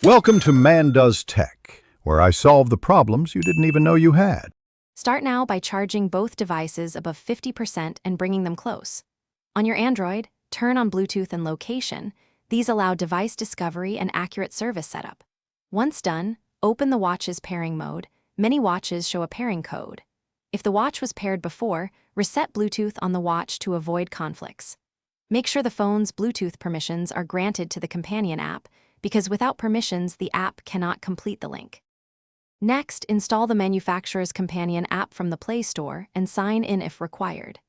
Welcome to Man Does Tech, where I solve the problems you didn't even know you had. Start now by charging both devices above 50% and bringing them close. On your Android, turn on Bluetooth and location. These allow device discovery and accurate service setup. Once done, open the watch's pairing mode. Many watches show a pairing code. If the watch was paired before, reset Bluetooth on the watch to avoid conflicts. Make sure the phone's Bluetooth permissions are granted to the companion app, because without permissions, the app cannot complete the link. Next, install the manufacturer's companion app from the Play Store and sign in if required.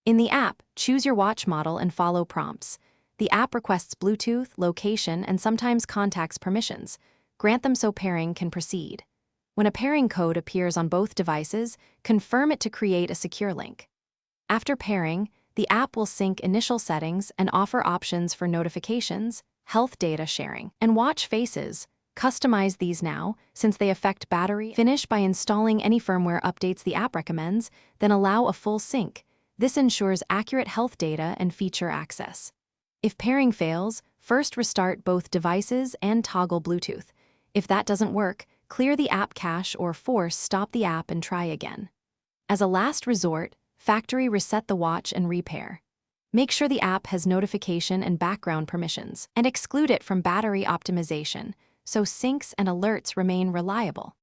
In the app, choose your watch model and follow prompts. The app requests Bluetooth, location, and sometimes contacts permissions. Grant them so pairing can proceed. When a pairing code appears on both devices, confirm it to create a secure link. After pairing, the app will sync initial settings and offer options for notifications, health data sharing, and watch faces. Customize these now, since they affect battery. Finish by installing any firmware updates the app recommends, then allow a full sync. This ensures accurate health data and feature access. If pairing fails, first restart both devices and toggle Bluetooth. If that doesn't work, clear the app cache or force stop the app and try again. As a last resort, factory reset the watch and repair. Make sure the app has notification and background permissions, and exclude it from battery optimization, so syncs and alerts remain reliable.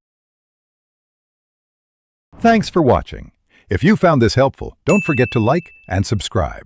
Thanks for watching. If you found this helpful, don't forget to like and subscribe.